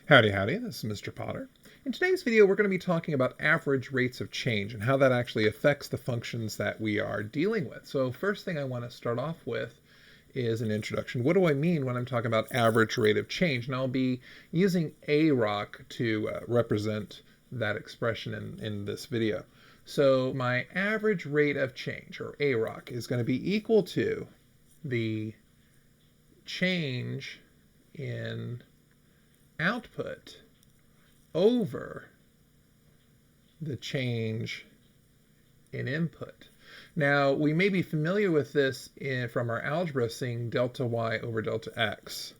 Howdy, howdy, this is Mr. Potter. In today's video, we're going to be talking about average rates of change and how that actually affects the functions that we are dealing with. So first thing I want to start off with is an introduction. What do I mean when I'm talking about average rate of change? And I'll be using AROC to represent that expression in this video. So my average rate of change, or AROC, is going to be equal to the change in output over the change in input. Now, we may be familiar with this from our algebra, seeing delta y over delta x,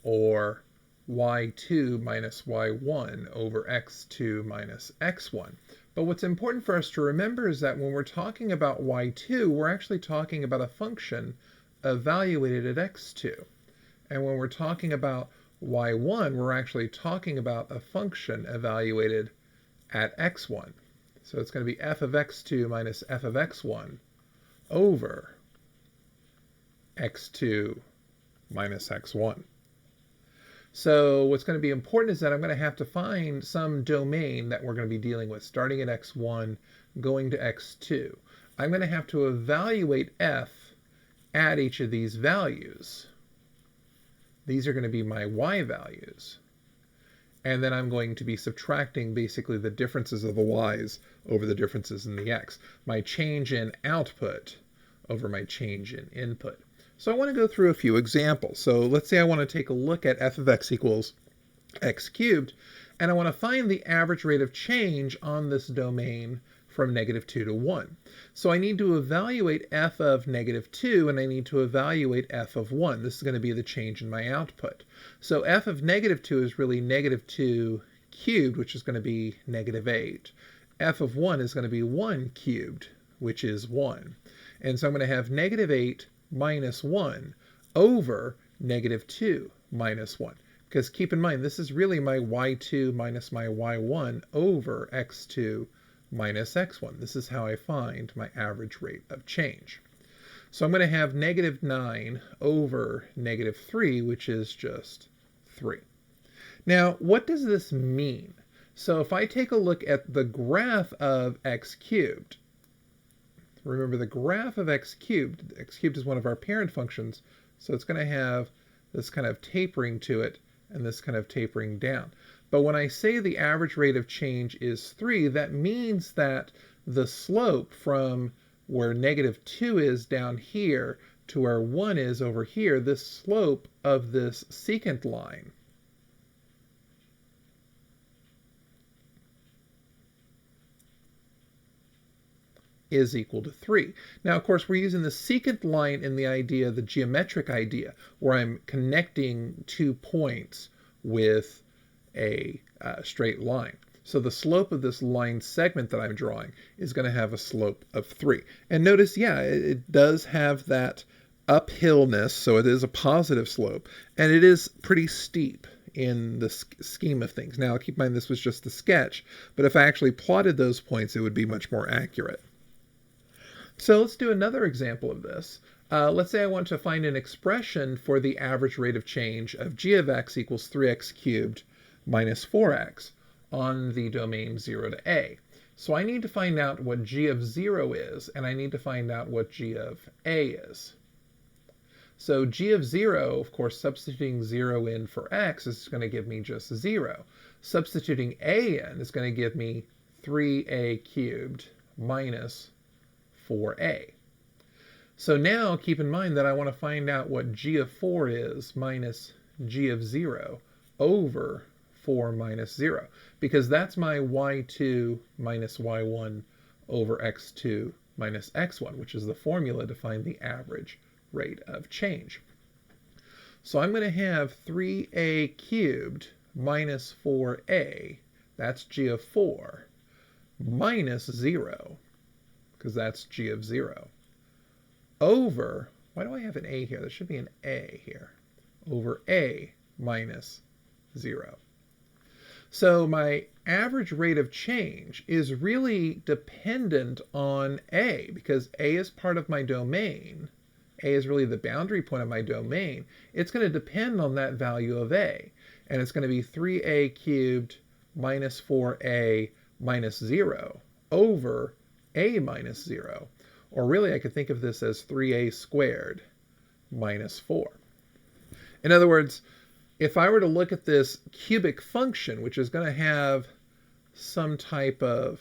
or y2 minus y1 over x2 minus x1. But what's important for us to remember is that when we're talking about y2, we're actually talking about a function evaluated at x2. And when we're talking about y1, we're actually talking about a function evaluated at x1. So it's going to be f of x2 minus f of x1 over x2 minus x1. So what's going to be important is that I'm going to have to find some domain that we're going to be dealing with, starting at x1, going to x2. I'm going to have to evaluate f at each of these values. These are going to be my y values. And then I'm going to be subtracting basically the differences of the y's over the differences in the x. My change in output over my change in input. So I want to go through a few examples. So let's say I want to take a look at f of x equals x cubed, and I want to find the average rate of change on this domain from -2 to 1. So I need to evaluate f of -2, and I need to evaluate f of 1. This is going to be the change in my output. So f of -2 is really -2 cubed, which is going to be -8. f of 1 is going to be 1 cubed, which is 1. And so I'm going to have -8 minus 1 over -2 minus 1. Because keep in mind, this is really my y2 minus my y1 over x2 minus x1. This is how I find my average rate of change. So I'm going to have -9 over -3, which is just 3. Now, what does this mean? So if I take a look at the graph of x cubed, remember the graph of x cubed is one of our parent functions, so it's going to have this kind of tapering to it and this kind of tapering down. But when I say the average rate of change is 3, that means that the slope from where -2 is down here to where 1 is over here, this slope of this secant line is equal to 3. Now, of course, we're using the secant line in the idea, the geometric idea, where I'm connecting 2 points with a straight line. So the slope of this line segment that I'm drawing is going to have a slope of 3. And notice, yeah, it does have that uphillness, so it is a positive slope, and it is pretty steep in the scheme of things. Now, keep in mind this was just the sketch, but if I actually plotted those points, it would be much more accurate. So let's do another example of this. Let's say I want to find an expression for the average rate of change of g of x equals 3x cubed minus 4x on the domain 0 to a. So I need to find out what g of 0 is, and I need to find out what g of a is. So g of 0, of course, substituting 0 in for x is going to give me just 0. Substituting a in is going to give me 3a cubed minus 4a. So now keep in mind that I want to find out what g of 4 is minus g of 0 over 4 minus 0, because that's my y2 minus y1 over x2 minus x1, which is the formula to find the average rate of change. So I'm going to have 3a cubed minus 4a, that's g of 4, minus 0, because that's g of 0, over, why do I have an a here? There should be an a here, over a minus 0. So my average rate of change is really dependent on a, because a is part of my domain. A is really the boundary point of my domain. It's going to depend on that value of a. and it's going to be 3a cubed minus 4a minus 0 over a minus 0. Or really, I could think of this as 3a squared minus 4. In other words, if I were to look at this cubic function, which is going to have some type of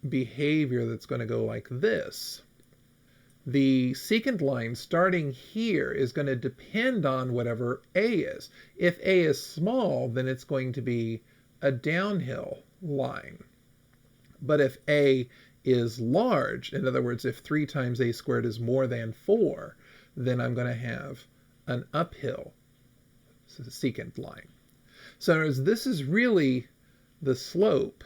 behavior that's going to go like this, the secant line starting here is going to depend on whatever a is. If a is small, then it's going to be a downhill line. But if a is large, in other words, if 3 times a squared is more than 4, then I'm going to have an uphill secant line. So this is really the slope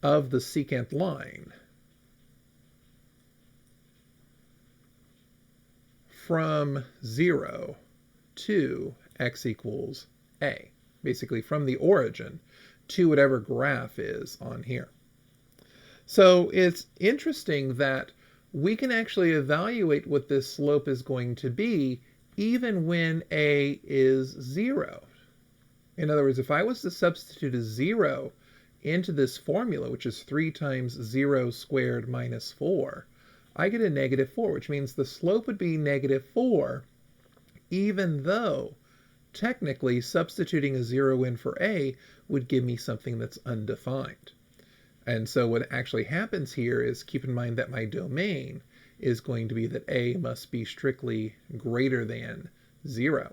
of the secant line from 0 to x equals a, basically from the origin to whatever graph is on here. So it's interesting that we can actually evaluate what this slope is going to be even when a is 0. In other words, if I was to substitute a 0 into this formula, which is 3 times 0 squared minus 4, I get a negative 4, which means the slope would be negative 4, even though technically substituting a 0 in for a would give me something that's undefined. And so what actually happens here is, keep in mind that my domain is going to be that a must be strictly greater than 0.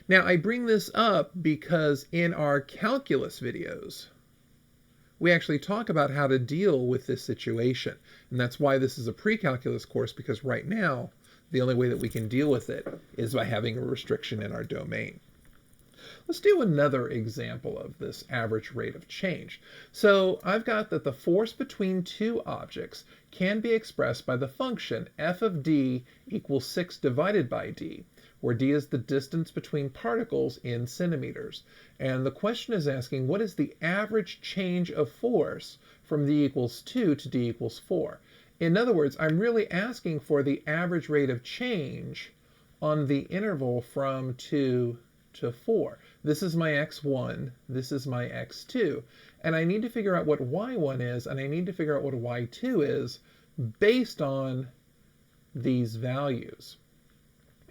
Now, I bring this up because in our calculus videos, we actually talk about how to deal with this situation. And that's why this is a pre-calculus course, because right now, the only way that we can deal with it is by having a restriction in our domain. Let's do another example of this average rate of change. So I've got that the force between two objects can be expressed by the function f of d equals 6 divided by d, where d is the distance between particles in centimeters. And the question is asking, what is the average change of force from d equals 2 to d equals 4? In other words, I'm really asking for the average rate of change on the interval from 2 to 4. This is my x1, this is my x2, and I need to figure out what y1 is, and I need to figure out what y2 is based on these values.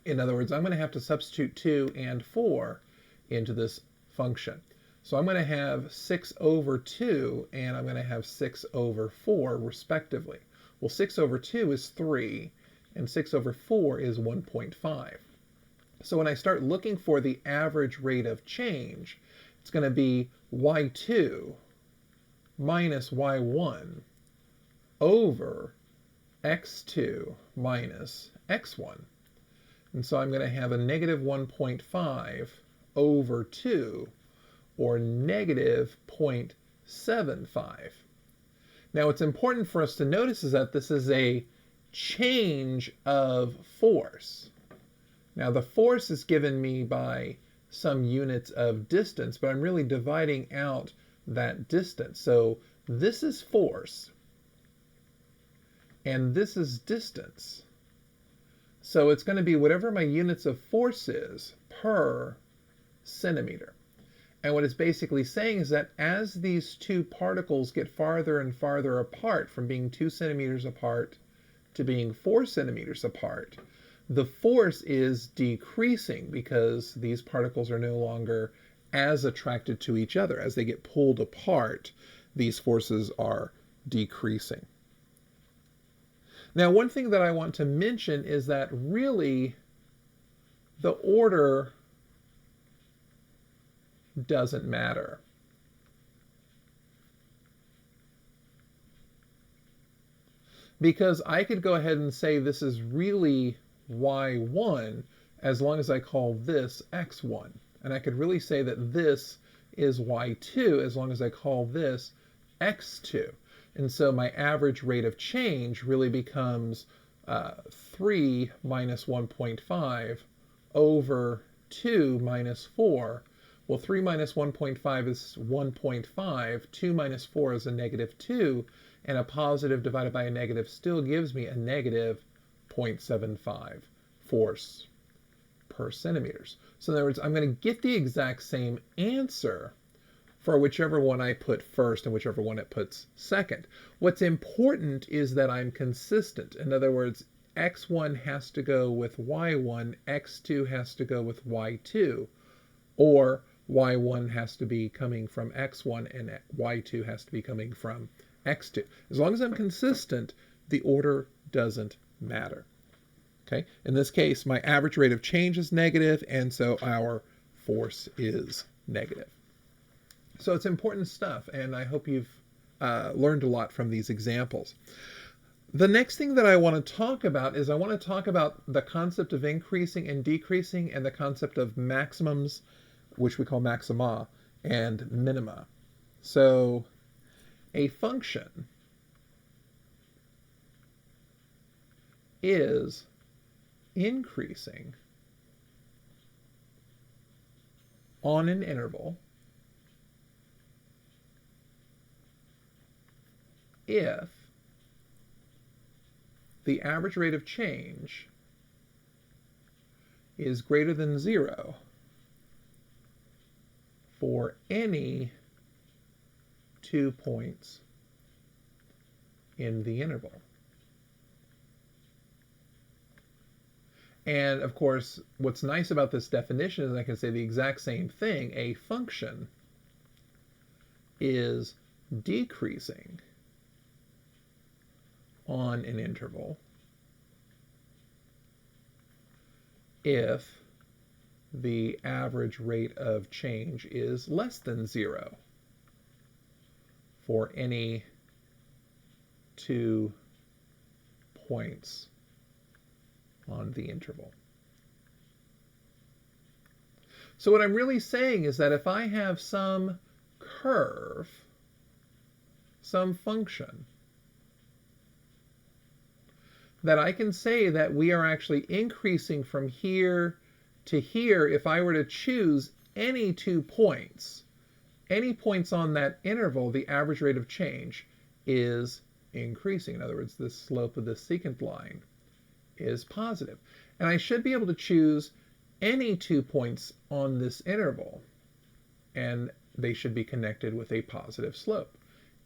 In other words, I'm going to have to substitute 2 and 4 into this function. So I'm going to have 6 over 2, and I'm going to have 6 over 4, respectively. Well, 6 over 2 is 3, and 6 over 4 is 1.5. So when I start looking for the average rate of change, it's going to be y2 minus y1 over x2 minus x1. And so I'm going to have a negative 1.5 over 2, or negative 0.75. Now, what's important for us to notice is that this is a change of force. Now, the force is given me by some units of distance, but I'm really dividing out that distance. So this is force, and this is distance. So it's going to be whatever my units of force is per centimeter. And what it's basically saying is that as these two particles get farther and farther apart, from being 2 centimeters apart to being 4 centimeters apart, the force is decreasing because these particles are no longer as attracted to each other. As they get pulled apart, these forces are decreasing. Now, one thing that I want to mention is that really the order doesn't matter. Because I could go ahead and say this is really y1 as long as I call this x1. And I could really say that this is y2 as long as I call this x2. And so my average rate of change really becomes 3 minus 1.5 over 2 minus 4. Well, 3 minus 1.5 is 1.5. 2 minus 4 is a negative 2. And a positive divided by a negative still gives me a negative 0.75 force per centimeters. So in other words, I'm going to get the exact same answer for whichever one I put first and whichever one it puts second. What's important is that I'm consistent. In other words, x1 has to go with y1, x2 has to go with y2, or y1 has to be coming from x1 and y2 has to be coming from x2. As long as I'm consistent, the order doesn't matter. Okay, in this case, my average rate of change is negative, and so our force is negative. So it's important stuff, and I hope you've learned a lot from these examples. The next thing that I want to talk about is I want to talk about the concept of increasing and decreasing and the concept of maximums, which we call maxima, and minima. So a function is increasing on an interval if the average rate of change is greater than 0 for any 2 points in the interval. And of course, what's nice about this definition is I can say the exact same thing. A function is decreasing on an interval if the average rate of change is less than 0 for any 2 points on the interval. So what I'm really saying is that if I have some curve, some function, that I can say that we are actually increasing from here to here if I were to choose any 2 points. Any points on that interval, the average rate of change is increasing. In other words, the slope of the secant line is positive. And I should be able to choose any 2 points on this interval, and they should be connected with a positive slope.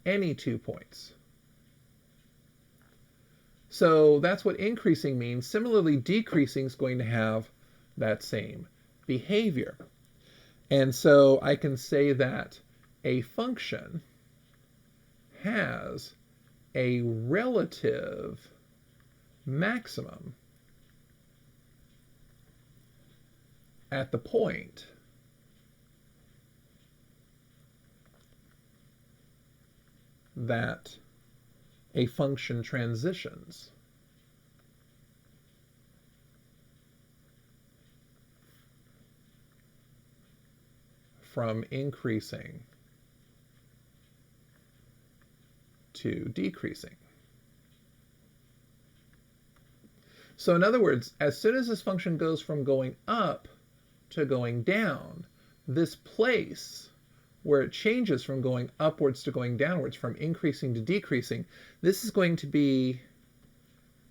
Any 2 points. So that's what increasing means. Similarly, decreasing is going to have that same behavior. And so I can say that a function has a relative maximum at the point that a function transitions from increasing to decreasing. So in other words, as soon as this function goes from going up to going down, this place where it changes from going upwards to going downwards, from increasing to decreasing, this is going to be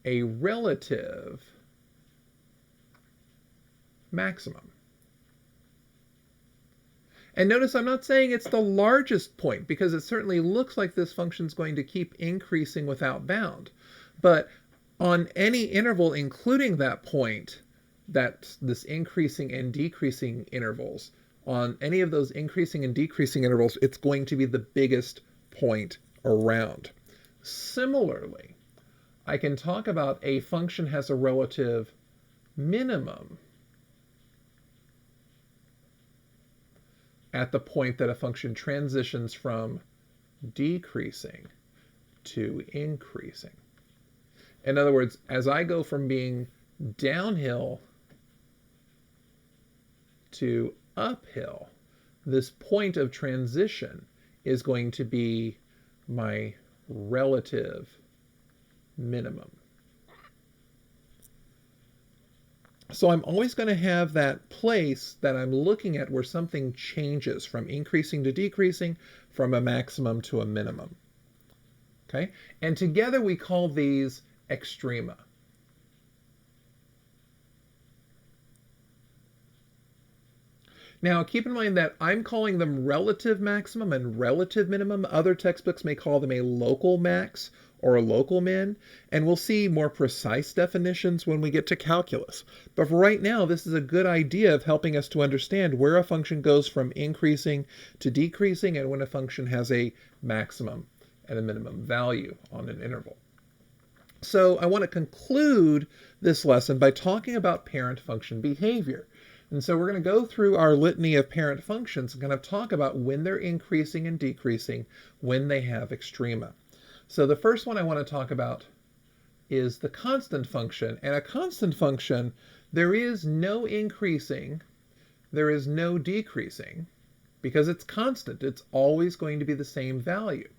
a relative maximum. And notice I'm not saying it's the largest point, because it certainly looks like this function is going to keep increasing without bound. But on any interval, including that point, that's this increasing and decreasing intervals, on any of those increasing and decreasing intervals, it's going to be the biggest point around. Similarly, I can talk about a function has a relative minimum at the point that a function transitions from decreasing to increasing. In other words, as I go from being downhill to uphill, this point of transition is going to be my relative minimum. So I'm always going to have that place that I'm looking at where something changes from increasing to decreasing, from a maximum to a minimum. Okay? And together we call these extrema. Now, keep in mind that I'm calling them relative maximum and relative minimum. Other textbooks may call them a local max or a local min, and we'll see more precise definitions when we get to calculus. But for right now, this is a good idea of helping us to understand where a function goes from increasing to decreasing and when a function has a maximum and a minimum value on an interval. So I want to conclude this lesson by talking about parent function behavior. And so we're going to go through our litany of parent functions and kind of talk about when they're increasing and decreasing, when they have extrema. So the first one I want to talk about is the constant function. And a constant function, there is no increasing, there is no decreasing, because it's constant. It's always going to be the same value.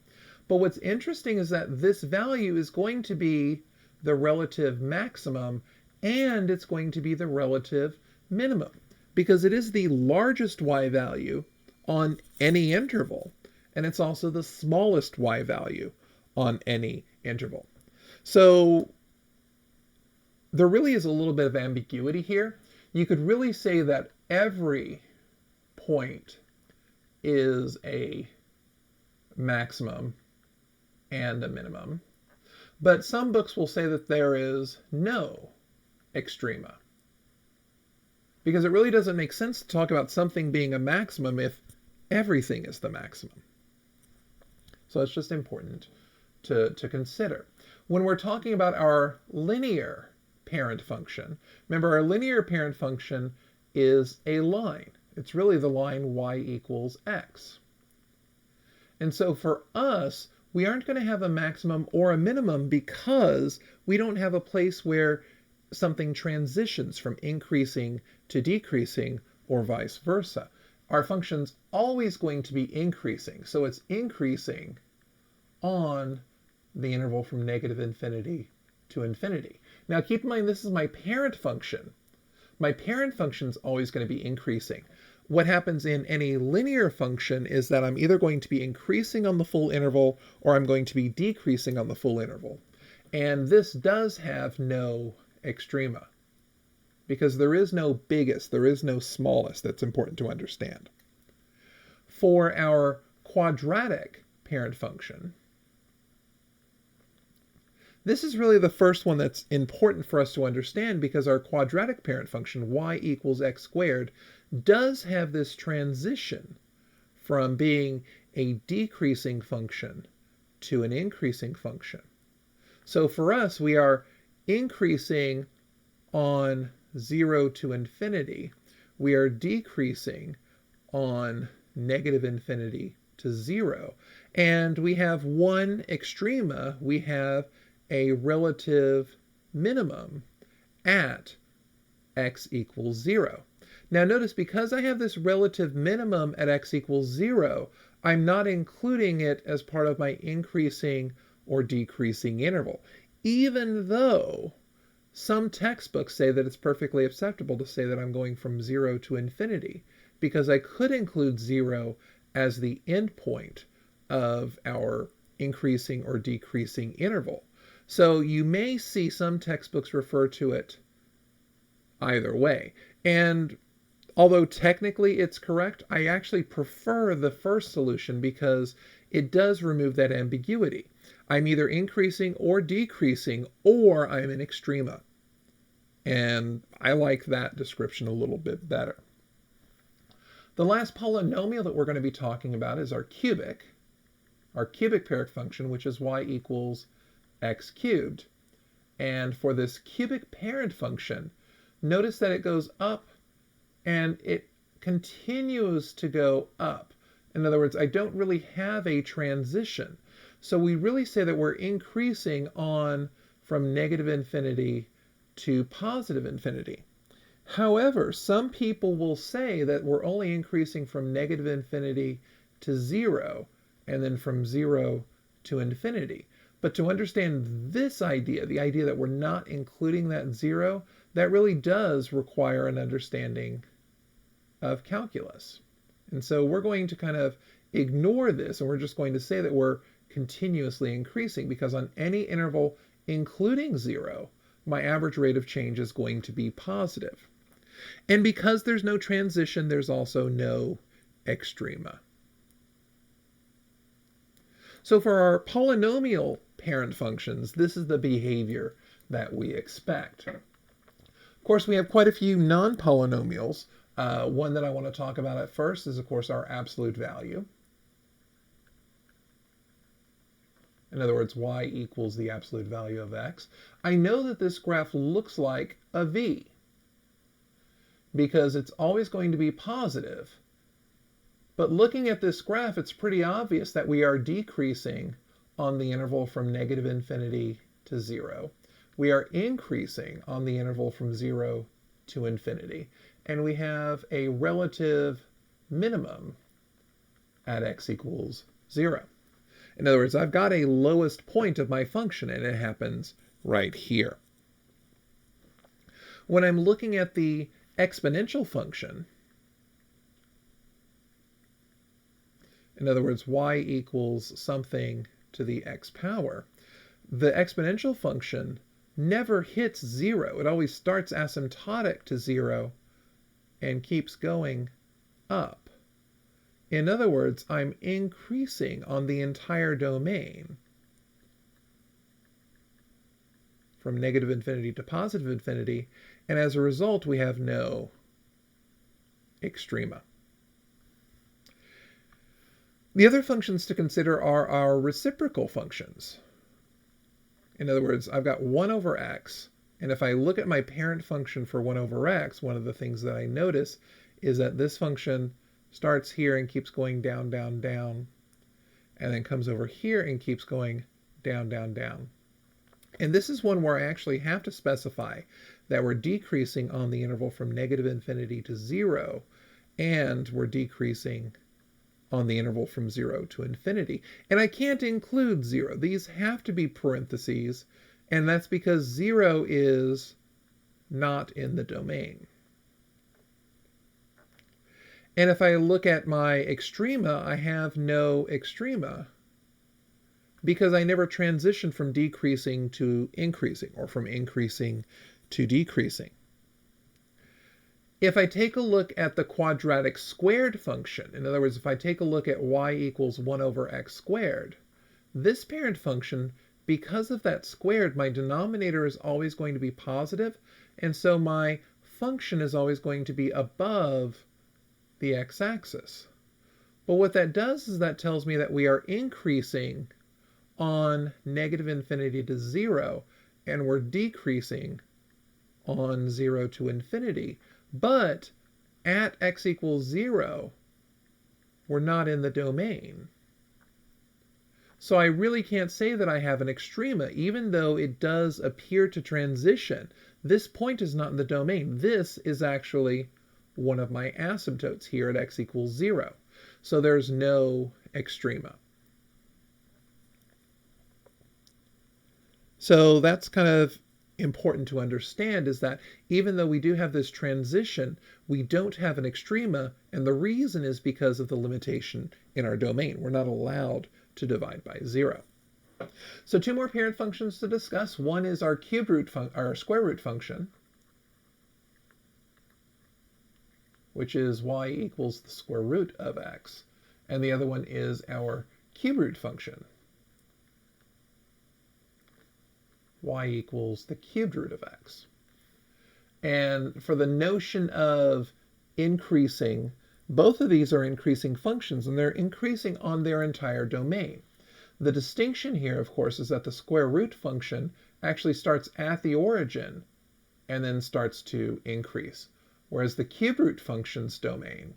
But what's interesting is that this value is going to be the relative maximum and it's going to be the relative minimum because it is the largest y value on any interval and it's also the smallest y value on any interval. So there really is a little bit of ambiguity here. You could really say that every point is a maximum and a minimum. But some books will say that there is no extrema. Because it really doesn't make sense to talk about something being a maximum if everything is the maximum. So it's just important to consider. When we're talking about our linear parent function, remember our linear parent function is a line. It's really the line y equals x. And so for us, we aren't going to have a maximum or a minimum because we don't have a place where something transitions from increasing to decreasing or vice versa. Our function's always going to be increasing. So it's increasing on the interval from negative infinity to infinity. Now keep in mind this is my parent function. My parent function is always going to be increasing. What happens in any linear function is that I'm either going to be increasing on the full interval or I'm going to be decreasing on the full interval. And this does have no extrema because there is no biggest, there is no smallest. That's important to understand. For our quadratic parent function, this is really the first one that's important for us to understand because our quadratic parent function, y equals x squared, does have this transition from being a decreasing function to an increasing function. So for us, we are increasing on 0 to infinity. We are decreasing on negative infinity to 0. And we have one extrema. We have a relative minimum at x equals 0. Now notice because I have this relative minimum at x equals 0, I'm not including it as part of my increasing or decreasing interval, even though some textbooks say that it's perfectly acceptable to say that I'm going from 0 to infinity, because I could include 0 as the endpoint of our increasing or decreasing interval. So you may see some textbooks refer to it either way. And although technically it's correct, I actually prefer the first solution because it does remove that ambiguity. I'm either increasing or decreasing, or I'm in extrema. And I like that description a little bit better. The last polynomial that we're going to be talking about is our cubic parent function, which is y equals x cubed. And for this cubic parent function, notice that it goes up and it continues to go up. In other words, I don't really have a transition. So we really say that we're increasing on from negative infinity to positive infinity. However, some people will say that we're only increasing from negative infinity to 0 and then from 0 to infinity. But to understand this idea, the idea that we're not including that 0, that really does require an understanding of calculus. And so we're going to kind of ignore this and we're just going to say that we're continuously increasing because on any interval, including 0, my average rate of change is going to be positive. And because there's no transition, there's also no extrema. So for our polynomial parent functions, this is the behavior that we expect. Of course, we have quite a few non-polynomials. One that I want to talk about at first is, of course, our absolute value. In other words, y equals the absolute value of x. I know that this graph looks like a V because it's always going to be positive. But looking at this graph, it's pretty obvious that we are decreasing on the interval from negative infinity to 0. We are increasing on the interval from 0 to infinity. And we have a relative minimum at x equals 0. In other words, I've got a lowest point of my function, and it happens right here. When I'm looking at the exponential function, in other words, y equals something to the x power, the exponential function never hits 0. It always starts asymptotic to 0 and keeps going up. In other words, I'm increasing on the entire domain from negative infinity to positive infinity, and as a result, we have no extrema. The other functions to consider are our reciprocal functions. In other words, I've got 1 over x, and if I look at my parent function for 1 over x, one of the things that I notice is that this function starts here and keeps going down, down, down, and then comes over here and keeps going down, down, down. And this is one where I actually have to specify that we're decreasing on the interval from negative infinity to 0, and we're decreasing on the interval from 0 to infinity. And I can't include 0. These have to be parentheses, and that's because 0 is not in the domain. And if I look at my extrema, I have no extrema because I never transitioned from decreasing to increasing or from increasing to decreasing. If I take a look at the quadratic squared function, in other words, if I take a look at y equals 1 over x squared, this parent function, because of that squared, my denominator is always going to be positive, and so my function is always going to be above the x-axis. But what that does is that tells me that we are increasing on negative infinity to 0, and we're decreasing on 0 to infinity. But at x equals 0, we're not in the domain. So I really can't say that I have an extrema, even though it does appear to transition. This point is not in the domain. This is actually one of my asymptotes here at x equals 0. So there's no extrema. So that's kind of important to understand, is that even though we do have this transition, we don't have an extrema, and the reason is because of the limitation in our domain. We're not allowed to divide by 0. So 2 more parent functions to discuss. One is our our square root function, which is y equals the square root of x, and the other one is our cube root function, y equals the cubed root of x. And for the notion of increasing, both of these are increasing functions, and they're increasing on their entire domain. The distinction here, of course, is that the square root function actually starts at the origin and then starts to increase, whereas the cube root function's domain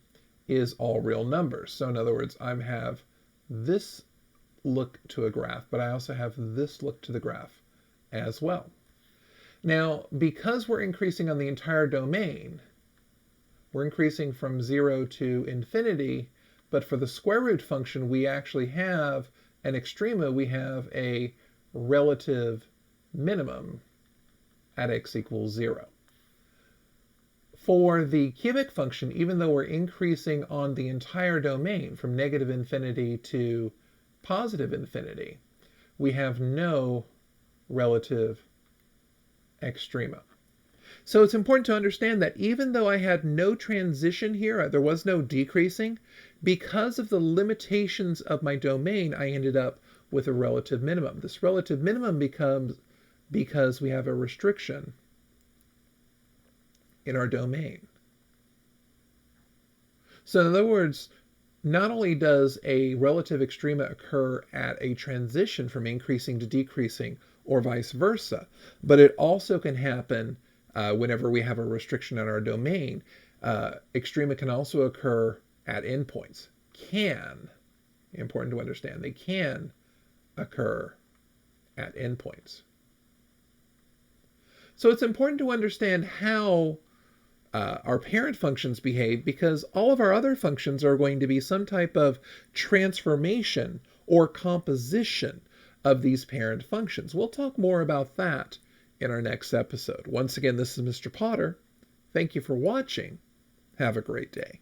is all real numbers. So in other words, I have this look to a graph, but I also have this look to the graph as well. Now, because we're increasing on the entire domain, we're increasing from 0 to infinity, but for the square root function, we actually have an extrema. We have a relative minimum at x equals 0. For the cubic function, even though we're increasing on the entire domain from negative infinity to positive infinity, we have no relative extrema. So it's important to understand that even though I had no transition here, there was no decreasing, because of the limitations of my domain, I ended up with a relative minimum. This relative minimum becomes because we have a restriction in our domain. So in other words, not only does a relative extrema occur at a transition from increasing to decreasing or vice versa, but it also can happen whenever we have a restriction on our domain. Extrema can also occur at endpoints. Can, important to understand, they can occur at endpoints. So it's important to understand how our parent functions behave, because all of our other functions are going to be some type of transformation or composition of these parent functions. We'll talk more about that in our next episode. Once again, this is Mr. Potter. Thank you for watching. Have a great day.